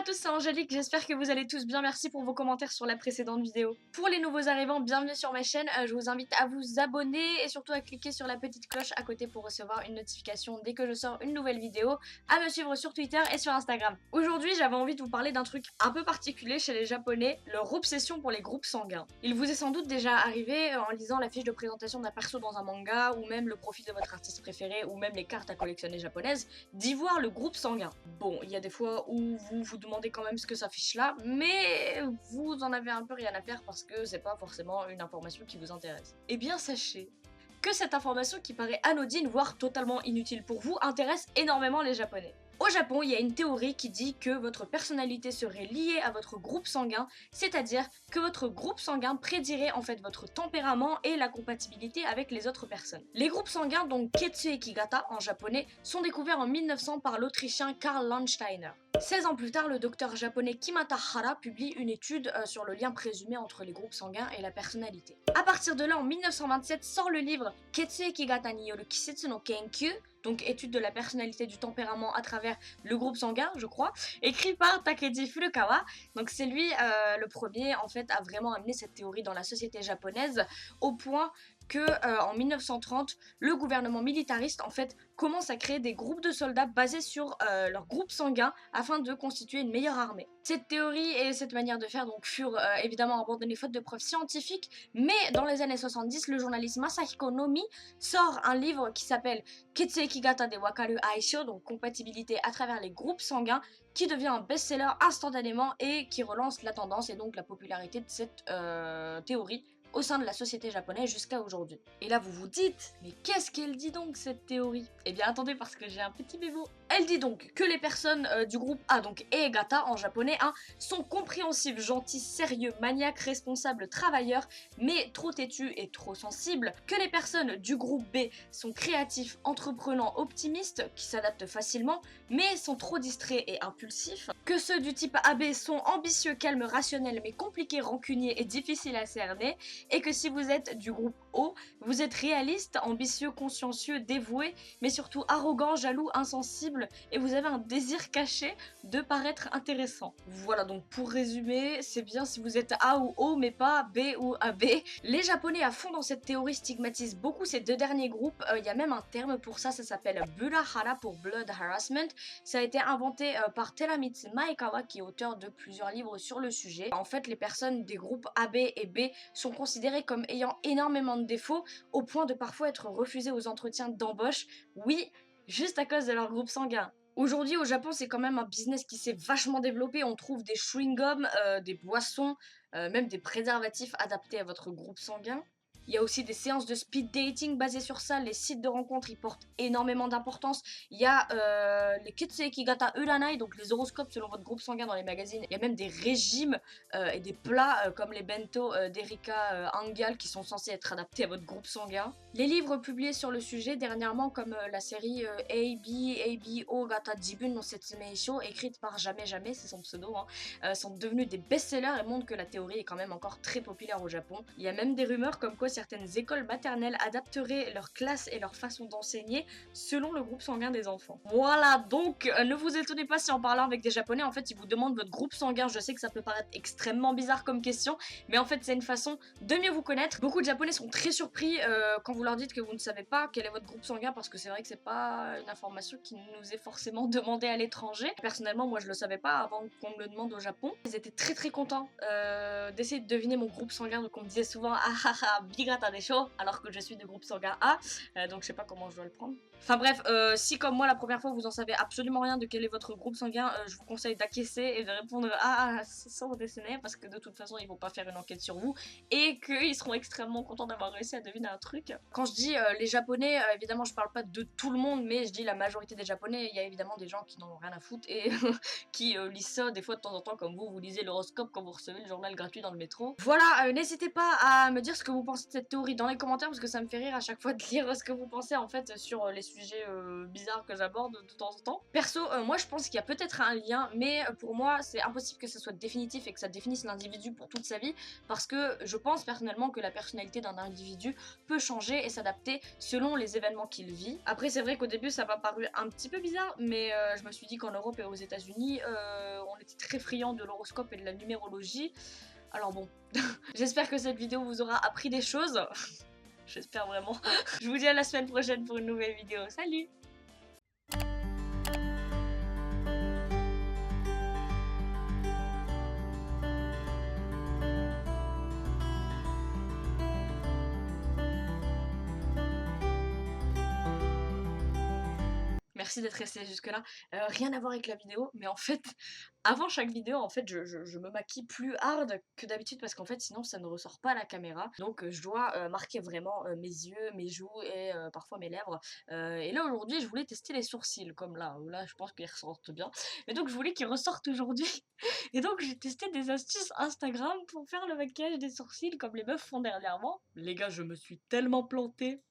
tous, c'est Angélique, j'espère que vous allez tous bien, merci pour vos commentaires sur la précédente vidéo. Pour les nouveaux arrivants, bienvenue sur ma chaîne, je vous invite à vous abonner et surtout à cliquer sur la petite cloche à côté pour recevoir une notification dès que je sors une nouvelle vidéo, à me suivre sur Twitter et sur Instagram. Aujourd'hui, j'avais envie de vous parler d'un truc un peu particulier chez les japonais, leur obsession pour les groupes sanguins. Il vous est sans doute déjà arrivé, en lisant la fiche de présentation d'un perso dans un manga, ou même le profil de votre artiste préféré, ou même les cartes à collectionner japonaises, d'y voir le groupe sanguin. Bon, il y a des fois où vous vous demandez quand même ce que ça fiche là, mais vous en avez un peu rien à faire parce que c'est pas forcément une information qui vous intéresse. Eh bien sachez que cette information qui paraît anodine, voire totalement inutile pour vous, intéresse énormément les japonais. Au Japon, il y a une théorie qui dit que votre personnalité serait liée à votre groupe sanguin, c'est-à-dire que votre groupe sanguin prédirait en fait votre tempérament et la compatibilité avec les autres personnes. Les groupes sanguins, donc Ketsueki Gata en japonais, sont découverts en 1900 par l'Autrichien Karl Landsteiner. 16 ans plus tard, le docteur japonais Kimata Hara publie une étude sur le lien présumé entre les groupes sanguins et la personnalité. À partir de là, en 1927, sort le livre Ketsueki Gata ni yoru Kisetsu no Kenkyu, donc étude de la personnalité du tempérament à travers le groupe sanguin, je crois, écrit par Takeji Furukawa. Donc c'est lui le premier en fait à vraiment amener cette théorie dans la société japonaise au point que en 1930, le gouvernement militariste en fait commence à créer des groupes de soldats basés sur leur groupe sanguin afin de constituer une meilleure armée. Cette théorie et cette manière de faire donc furent évidemment abandonnées faute de preuves scientifiques, mais dans les années 70, le journaliste Masahiko Nomi sort un livre qui s'appelle Ketsueki Gata de Wakaru Aisho, donc compatibilité à travers les groupes sanguins, qui devient un best-seller instantanément et qui relance la tendance et donc la popularité de cette théorie au sein de la société japonaise jusqu'à aujourd'hui. Et là vous vous dites, mais qu'est-ce qu'elle dit donc cette théorie? Eh bien attendez parce que j'ai un petit bémot. Elle dit donc que les personnes du groupe A, donc Eigata en japonais, sont compréhensives, gentilles, sérieux, maniaques, responsables, travailleurs, mais trop têtus et trop sensibles, que les personnes du groupe B sont créatifs, entreprenants, optimistes, qui s'adaptent facilement, mais sont trop distraits et impulsifs, que ceux du type AB sont ambitieux, calmes, rationnels, mais compliqués, rancuniers et difficiles à cerner, et que si vous êtes du groupe O, vous êtes réaliste, ambitieux, consciencieux, dévoué, mais surtout arrogant, jaloux, insensible, et vous avez un désir caché de paraître intéressant. Voilà, donc pour résumer, c'est bien si vous êtes A ou O, mais pas B ou AB. Les japonais à fond dans cette théorie stigmatisent beaucoup ces deux derniers groupes, il y a même un terme pour ça, ça s'appelle Burahara pour Blood Harassment. Ça a été inventé par Teramitsu Maekawa, qui est auteur de plusieurs livres sur le sujet. En fait, les personnes des groupes AB et B sont considérées comme ayant énormément de défauts, au point de parfois être refusées aux entretiens d'embauche. Oui, juste à cause de leur groupe sanguin. Aujourd'hui au Japon, c'est quand même un business qui s'est vachement développé, on trouve des chewing-gums, des boissons, même des préservatifs adaptés à votre groupe sanguin. Il y a aussi des séances de speed dating basées sur ça, les sites de rencontres y portent énormément d'importance. Il y a les Ketsueki Gata Uranai, donc les horoscopes selon votre groupe sanguin dans les magazines. Il y a même des régimes et des plats comme les bento d'Erika Angal qui sont censés être adaptés à votre groupe sanguin. Les livres publiés sur le sujet dernièrement comme la série ABO Gata Jibun no Setsumeisho, écrite par Jamais Jamais, c'est son pseudo, sont devenus des best-sellers et montrent que la théorie est quand même encore très populaire au Japon. Il y a même des rumeurs comme quoi certaines écoles maternelles adapteraient leur classe et leur façon d'enseigner selon le groupe sanguin des enfants. Voilà, donc ne vous étonnez pas si en parlant avec des japonais, en fait, ils vous demandent votre groupe sanguin. Je sais que ça peut paraître extrêmement bizarre comme question, mais en fait, c'est une façon de mieux vous connaître. Beaucoup de japonais sont très surpris quand vous leur dites que vous ne savez pas quel est votre groupe sanguin, parce que c'est vrai que c'est pas une information qui nous est forcément demandée à l'étranger. Personnellement, moi, je le savais pas avant qu'on me le demande au Japon. Ils étaient très contents d'essayer de deviner mon groupe sanguin, donc on me disait souvent ah ah ah Bigata Desho, alors que je suis de groupe sanguin A, donc je sais pas comment je dois le prendre. Enfin bref, si comme moi la première fois vous en savez absolument rien de quel est votre groupe sanguin, je vous conseille d'acquiescer et de répondre sans dessiner, parce que de toute façon ils vont pas faire une enquête sur vous et qu'ils seront extrêmement contents d'avoir réussi à deviner un truc. Quand je dis les japonais, évidemment je parle pas de tout le monde, mais je dis la majorité des japonais. Il y a évidemment des gens qui n'en ont rien à foutre et qui lisent ça des fois de temps en temps, comme vous lisez l'horoscope quand vous recevez le journal gratuit dans le métro. Voilà, n'hésitez pas à me dire ce que vous pensez de cette théorie dans les commentaires parce que ça me fait rire à chaque fois de lire ce que vous pensez en fait sur les sujets bizarres que j'aborde de temps en temps. Perso, moi je pense qu'il y a peut-être un lien, mais pour moi c'est impossible que ce soit définitif et que ça définisse l'individu pour toute sa vie, parce que je pense personnellement que la personnalité d'un individu peut changer et s'adapter selon les événements qu'il vit. Après c'est vrai qu'au début ça m'a paru un petit peu bizarre, mais je me suis dit qu'en Europe et aux États-Unis on était très friands de l'horoscope et de la numérologie. Alors bon, j'espère que cette vidéo vous aura appris des choses. J'espère vraiment. Je vous dis à la semaine prochaine pour une nouvelle vidéo. Salut! Merci d'être resté jusque là. Rien à voir avec la vidéo, mais en fait, avant chaque vidéo, en fait, je me maquille plus hard que d'habitude parce qu'en fait, sinon, ça ne ressort pas à la caméra. Donc, je dois marquer vraiment mes yeux, mes joues et parfois mes lèvres. Et là, aujourd'hui, je voulais tester les sourcils, comme là. Là, je pense qu'ils ressortent bien. Mais donc, je voulais qu'ils ressortent aujourd'hui. Et donc, j'ai testé des astuces Instagram pour faire le maquillage des sourcils comme les meufs font dernièrement. Les gars, je me suis tellement plantée.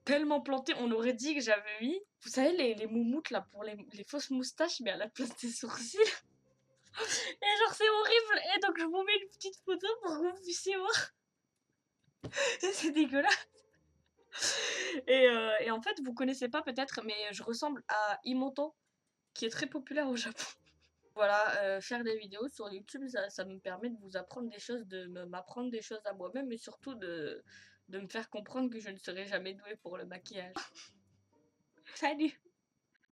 Tellement planté, on aurait dit que j'avais mis, vous savez, les moumoutes là pour les fausses moustaches, mais à la place des sourcils. Et genre, c'est horrible. Et donc, je vous mets une petite photo pour que vous puissiez voir. C'est dégueulasse. Et en fait, vous connaissez pas peut-être, mais je ressemble à Imoto, qui est très populaire au Japon. Voilà, faire des vidéos sur YouTube, ça me permet de vous apprendre des choses, m'apprendre des choses à moi-même, et surtout de me faire comprendre que je ne serai jamais douée pour le maquillage. Salut!